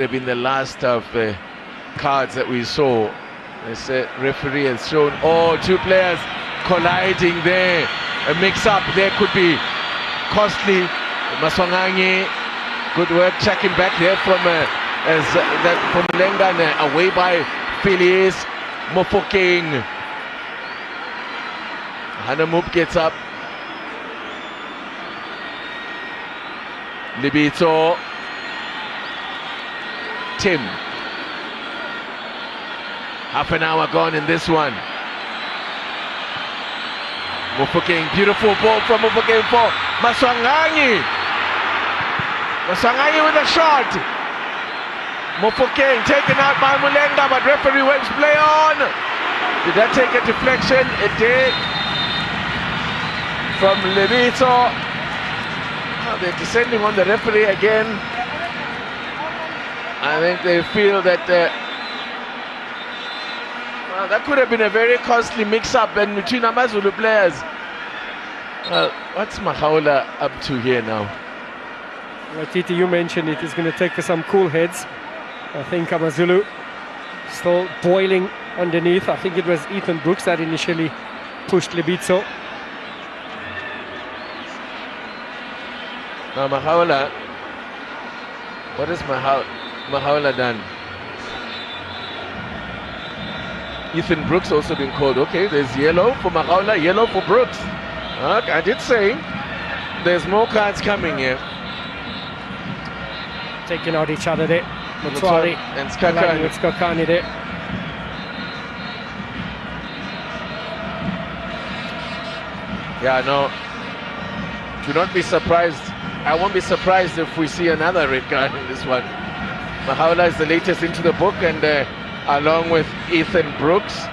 have been the last of cards that we saw. This referee has shown two players colliding there. A mix-up there could be costly. Maswanganyi, good work checking back there from Lengan, away by Phileas Mofokeng. Hanamup gets up. Libito. Tim. Half an hour gone in this one. Mofokeng, beautiful ball from Mofokeng for Maswanganyi. Maswanganyi with a shot. Mofokeng taken out by Mulenga, but referee went to play on. Did that take a deflection? It did. From Libito. Oh, they're descending on the referee again. I think they feel that that could have been a very costly mix-up and between Amazulu players. What's Mahaula up to here now? Well, Titi, you mentioned it is going to take for some cool heads. I think Amazulu still boiling underneath. I think it was Ethan Brooks that initially pushed Libito. Now Mahaula, what has Mahaula done? Ethan Brooks also been called. Okay, there's yellow for Mahaula, yellow for Brooks. Okay, I did say there's more cards coming here. Taking out each other there. Mutwari and Skakani. With Skakani there. Yeah, no. Do not be surprised. I won't be surprised if we see another red card in this one. Mahaula is the latest into the book, and along with Ethan Brooks.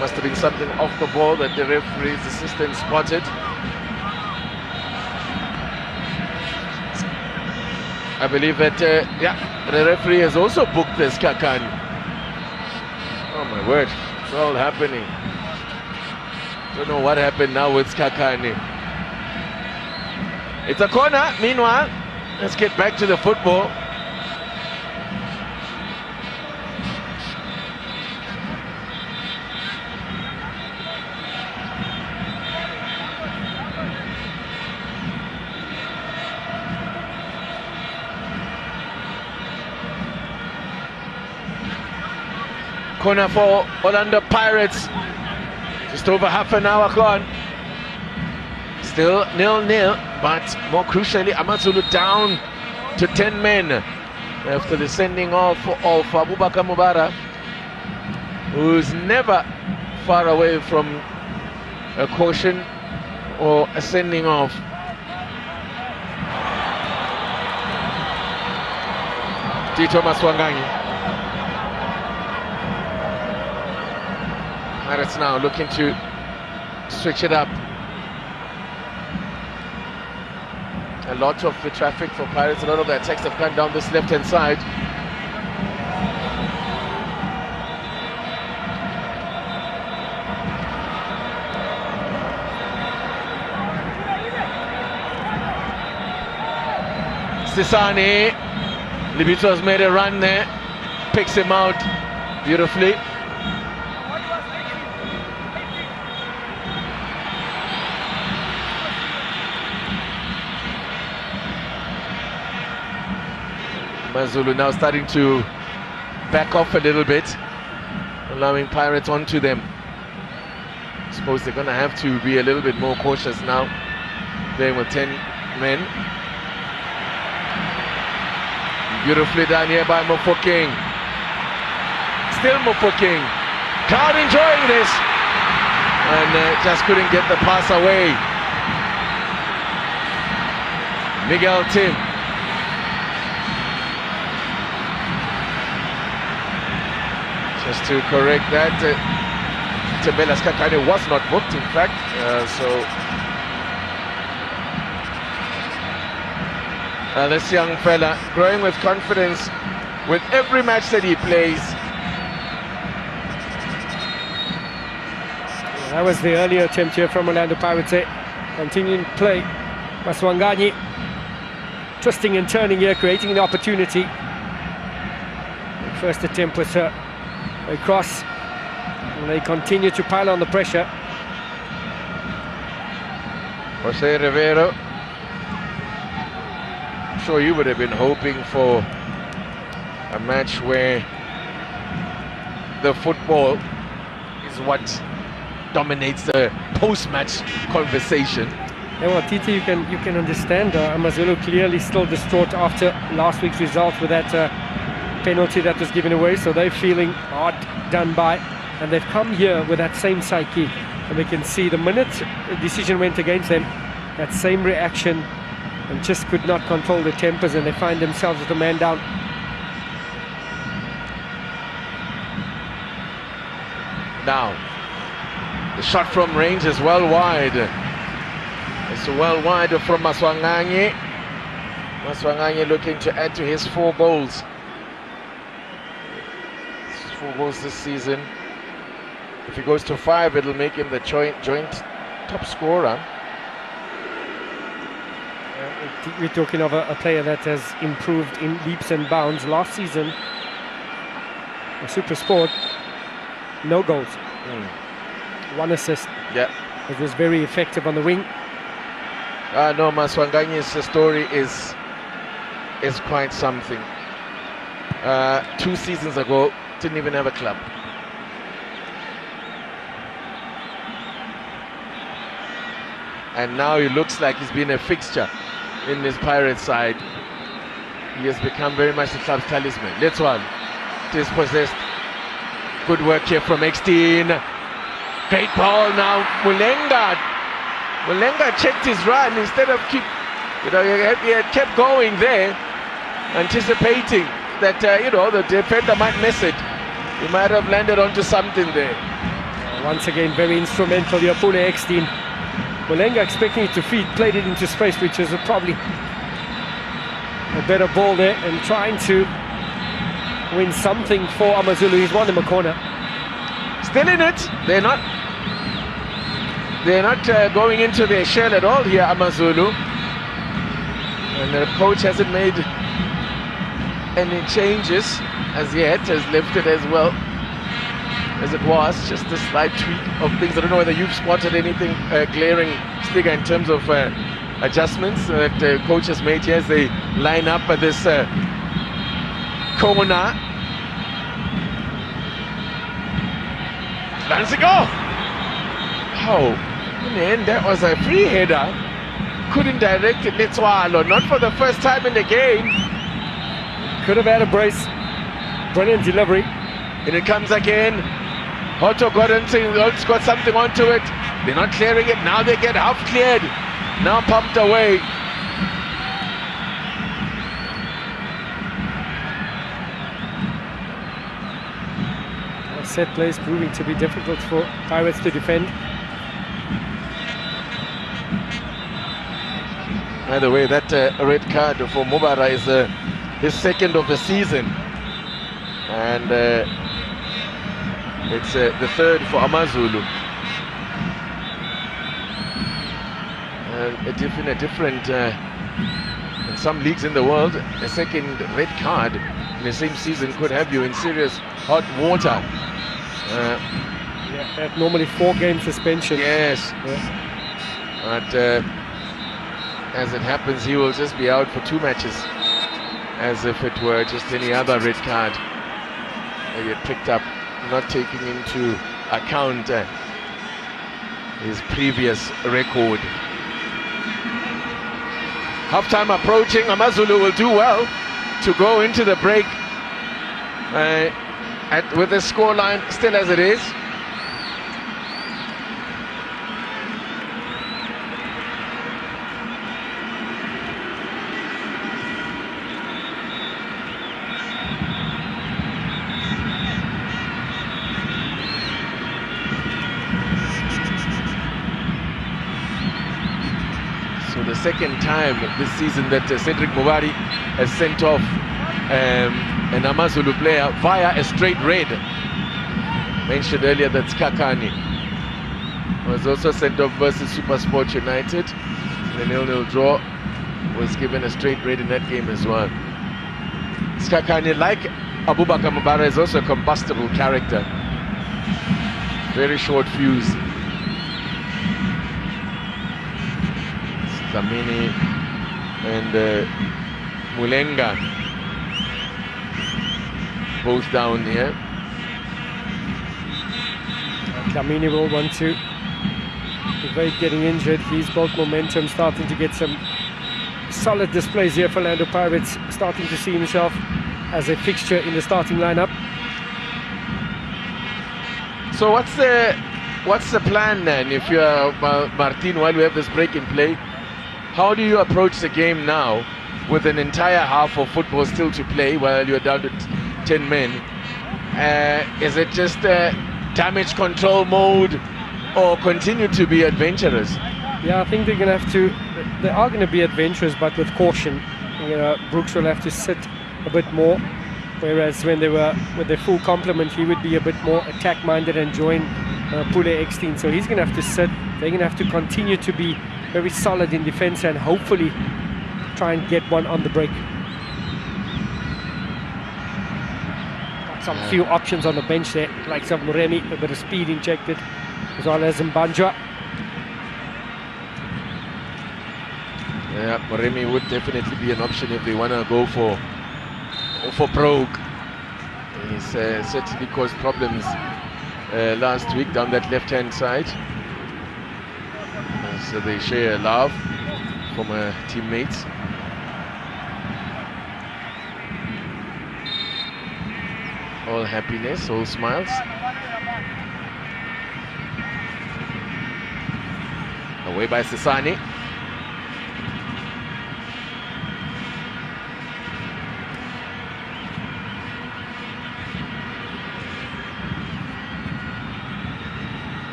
Must have been something off the ball that the referee's assistant spotted. I believe that, the referee has also booked this Kakani. Oh my word, it's all happening. Don't know what happened now with Kakani. It's a corner, meanwhile. Let's get back to the football. Corner for Orlando Pirates. Just over half an hour gone. Still 0-0, but more crucially, Amazulu down to 10 men after the sending off of Abubakar Mubara, who's never far away from a caution or a sending off. Tito Maswanganyi. Pirates now looking to switch it up. A lot of the traffic for Pirates, a lot of their attacks have come down this left-hand side. Sisani, Libito has made a run there, picks him out beautifully. Amazulu now starting to back off a little bit, allowing Pirates onto them. I suppose they're going to have to be a little bit more cautious now, playing with 10 men. Beautifully done here by Mofokeng. Still Mofokeng. Crowd enjoying this, and just couldn't get the pass away. Miguel Tim. Just to correct that, Tebela Skakani was not booked, in fact, this young fella growing with confidence with every match that he plays. That was the earlier attempt here from Orlando Pirates. Continuing play, Maswanganyi. twisting and turning here, creating an opportunity. The first attempt was a cross, and they continue to pile on the pressure. Jose Rivero, I'm sure you would have been hoping for a match where the football is what dominates the post-match conversation. Yeah, well, Titi, you can understand. Amazulu clearly still distraught after last week's result with that penalty that was given away, so they're feeling hard done by, and they've come here with that same psyche, and they can see the minute the decision went against them, that same reaction, and just could not control their tempers, and they find themselves with a man down. Now, the shot from range is well wide. It's well wide from Maswanganyi. Maswanganyi looking to add to his 4 goals. 4 goals this season. If he goes to 5, it'll make him the joint top scorer. We're talking of a player that has improved in leaps and bounds. Last season, a Super Sport, no goals. 1 assist. Yeah. It was very effective on the wing. No, Maswanganyi's story is quite something. 2 seasons ago, didn't even have a club. And now he looks like he's been a fixture in this Pirate side. He has become very much the club's talisman. Let's one. Dispossessed. Good work here from Exteen. Great ball now. Mulenga checked his run instead of he had kept going there, anticipating that the defender might miss it. He might have landed onto something there. Once again, very instrumental here, Pule Exteen. Mulenga expecting it to feed, played it into space, which is probably a better ball there, and trying to win something for Amazulu. He's won him a corner. Still in it. They're not going into their shell at all here, Amazulu. And the coach hasn't made any changes as yet, has left it as well as it was, just a slight tweak of things. I don't know whether you've spotted anything glaring, Stiga, in terms of adjustments that the coach has made here as they line up at this corner. Lanzigo! Oh, in the end, that was a free header. Couldn't direct it, Letswalo, not for the first time in the game. Could have had a brace. Brilliant delivery. And it comes again. Hoto got something onto it. They're not clearing it. Now they get half cleared. Now pumped away. Set plays proving to be difficult for Pirates to defend. By the way, that red card for Mubara is his 2nd of the season. And it's the 3rd for Amazulu. In some leagues in the world, a 2nd red card in the same season could have you in serious hot water. That normally 4-game suspension. Yes. Yeah. But as it happens, he will just be out for 2 matches, as if it were just any other red card that he had picked up, not taking into account his previous record. Half-time approaching. Amazulu will do well to go into the break with the scoreline still as it is. So the 2nd time this season that Cedric Mubari has sent off an Amazulu player via a straight red. Mentioned earlier that Skakani was also sent off versus Supersport United in a 0-0 draw was given a straight red in that game as well. Skakani, like Abubakar Mubara, is also a combustible character. Very short fuse. Dlamini and Mulenga both down here. Dlamini will want to evade getting injured. He's built momentum, starting to get some solid displays here for Orlando Pirates, starting to see himself as a fixture in the starting lineup. So what's the plan then? If you're Martin, while we have this break in play, how do you approach the game now with an entire half of football still to play while you're down to 10 men? Is it just damage control mode, or continue to be adventurous? Yeah, I think they're going to have to. They are going to be adventurous, but with caution. Brooks will have to sit a bit more, whereas when they were with their full complement, he would be a bit more attack-minded and join Pule X-Teen. So he's going to have to sit. They're going to have to continue to be very solid in defense and hopefully try and get one on the break. Some few options on the bench there, like some Muremi, a bit of speed injected, as well as Mbanjwa. Yeah, Muremi would definitely be an option if they want to go for Brogue. He's certainly caused problems last week down that left-hand side. So they share a love from teammates. All happiness, all smiles. Away by Sisani.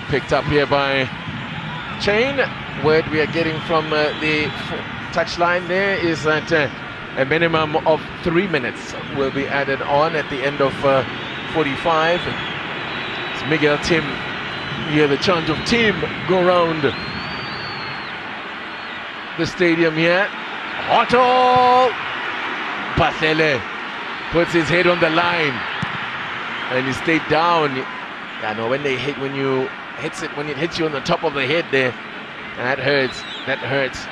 Picked up here by Chain. Word we are getting from the touchline there is that a minimum of 3 minutes will be added on at the end of 45. It's Miguel Tim. You hear the chant of Tim go round the stadium here. Otto Pathele puts his head on the line and he stayed down. I know when it hits you on the top of the head there, that hurts. That hurts.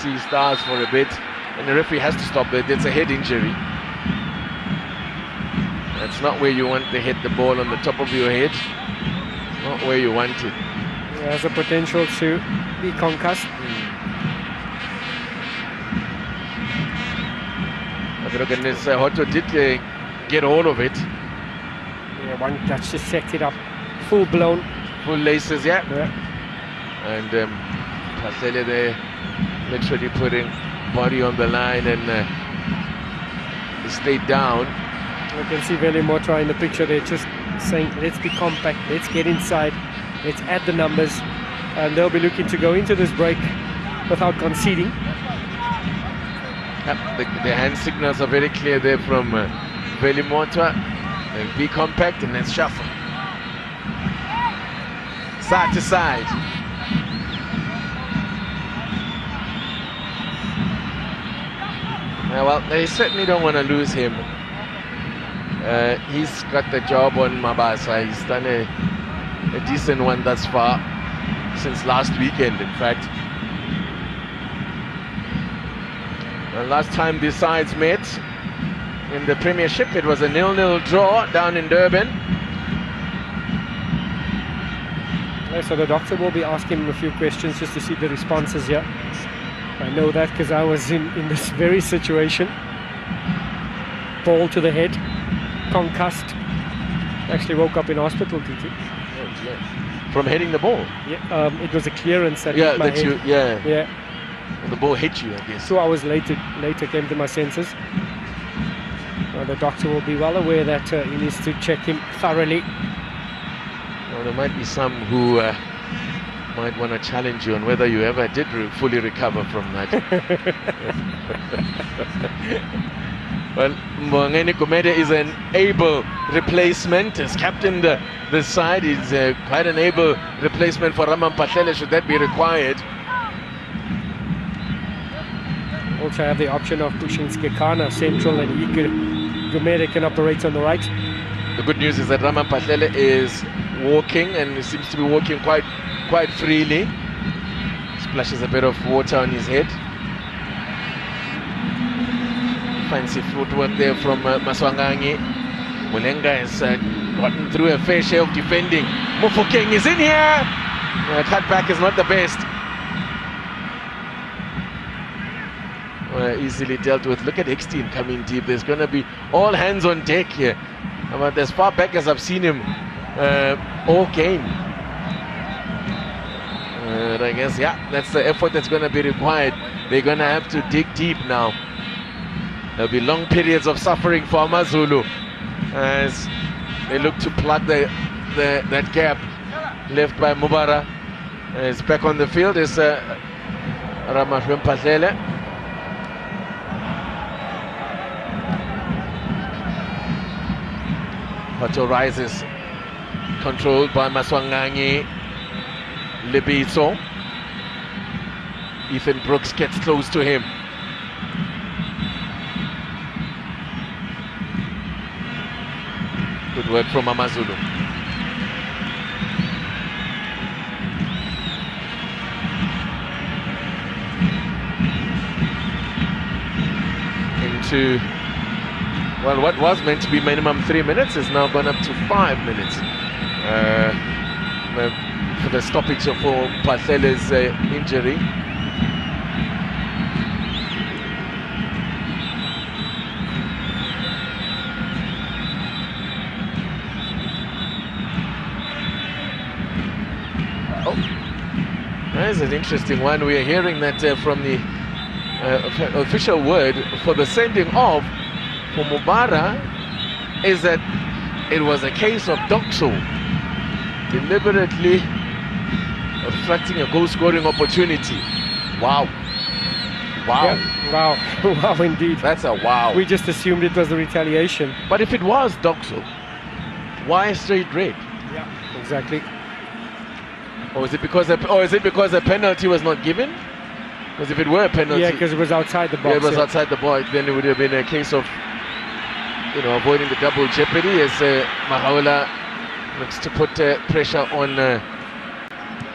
See stars for a bit, and the referee has to stop it. It's a head injury. That's not where you want to hit the ball on the top of your head. Not where you want it. It has a potential to be concussed. Otto did get hold of it. Yeah, one touch just set it up. Full blown. Full laces, yeah. And Pasele there literally putting body on the line and he stayed down. You can see Velimota in the picture there, just saying, let's be compact, let's get inside, let's add the numbers, and they'll be looking to go into this break without conceding. The hand signals are very clear there from Velimota. Be compact and then shuffle. Side to side. Well, they certainly don't want to lose him. He's got the job on Mabasa. He's done a decent one thus far, since last weekend, in fact. The last time these sides met in the Premiership, it was a 0-0 draw down in Durban. So the doctor will be asking him a few questions just to see the responses here. I know that because I was in this very situation. Ball to the head, concussed. Actually woke up in hospital, TT. Oh, yeah. From hitting the ball? Yeah, it was a clearance that hit my head. Yeah. Well, the ball hit you, I guess. 2 hours later came to my senses. The doctor will be well aware that he needs to check him thoroughly. Well, there might be some who might want to challenge you on whether you ever did fully recover from that. Well, Mwangeni Gumede is an able replacement. He's captained this side. He's quite an able replacement for Raman Patlele should that be required. Also have the option of pushing Skekana central, and Gumede can operate on the right. The good news is that Raman Patlele is walking, and he seems to be walking quite freely. Splashes a bit of water on his head. Fancy footwork there from Maswanganyi. Mulenga has gotten through a fair share of defending. Mufokeng is in here. Cutback is not the best. Easily dealt with. Look at X-Team coming deep. There's going to be all hands on deck here. But as far back as I've seen him all game. I guess, yeah, that's the effort that's going to be required. They're going to have to dig deep now. There'll be long periods of suffering for Amazulu as they look to plug that gap left by Mubara. Is back on the field is Ramashwem Patlele. Pato rises, controlled by Maswanganyi. Libitso. Ethan Brooks gets close to him. Good work from Amazulu. Into, well, what was meant to be minimum 3 minutes is now gone up to 5 minutes. For the stoppage for Patlele's injury. Oh, that is an interesting one. We are hearing that from the official word for the sending off for Mubara is that it was a case of Doxo deliberately obstructing a goal-scoring opportunity. Wow. Wow. Yeah, wow. Wow, indeed. That's a wow. We just assumed it was the retaliation. But if it was Doxo, why straight red? Yeah, exactly. Or is it because a penalty was not given? Because if it were a penalty... Yeah, because it was outside the box. Yeah, it was outside the box. Then it would have been a case of, avoiding the double jeopardy as Mahaula looks to put pressure on...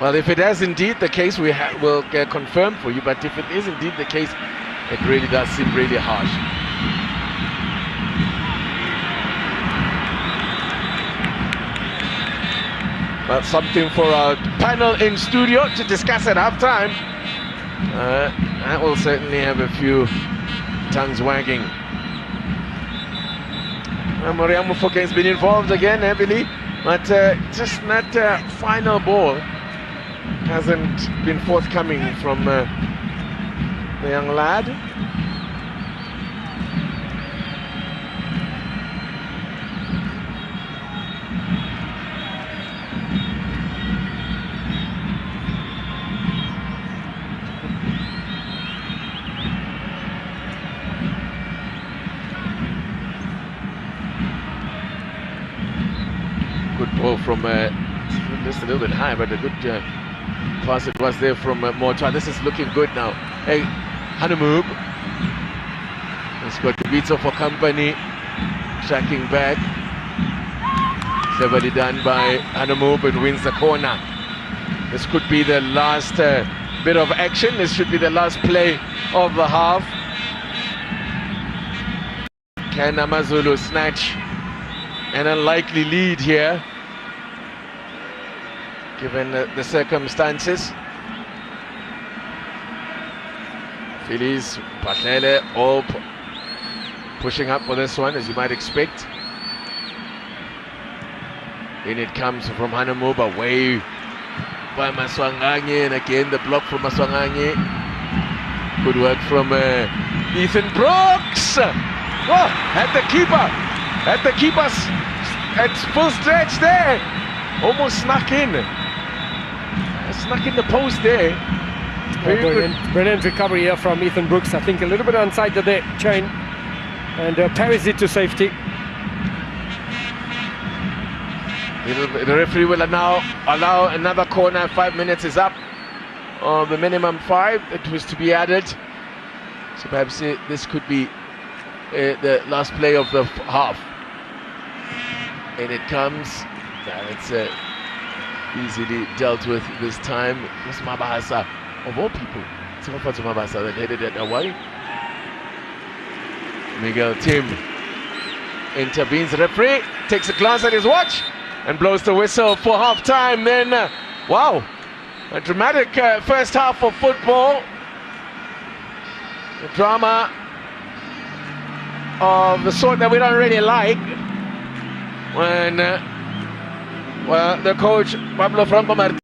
well, if it is indeed the case, we'll get confirmed for you. But if it is indeed the case, it really does seem really harsh. That's something for our panel in studio to discuss at halftime. That will certainly have a few tongues wagging. Moriamu Fokeng's been involved again heavily, but just that final ball hasn't been forthcoming from the young lad. Good ball from just a little bit high, but a good pass it was there from Mortua. This is looking good now. Hey, Hanumub has got Bitso for company, tracking back. Cleverly done by Hanumub and wins the corner. This could be the last bit of action. This should be the last play of the half. Can Amazulu snatch an unlikely lead here, given the circumstances? Phillies, Patlele, all pushing up for this one, as you might expect. In it comes from Hanumub, away by Maswanganyi, and again the block from Maswanganyi. Good work from Ethan Brooks. Oh, at the keeper's at full stretch there, almost snuck in the post there. Very brilliant recovery here from Ethan Brooks. I think a little bit onside the chain. and parries it to safety. The referee will now allow another corner. 5 minutes is up. The minimum 5 that was to be added. So perhaps this could be the last play of the half. And it comes. It's easily dealt with this time. It was Mabasa, of all people. It's Mabasa that headed it away. Miguel Tim intervenes. The referee takes a glance at his watch and blows the whistle for half-time. Then, wow, a dramatic first half of football. The drama of the sort that we don't really like. When, well, the coach, Pablo Franco Martinez,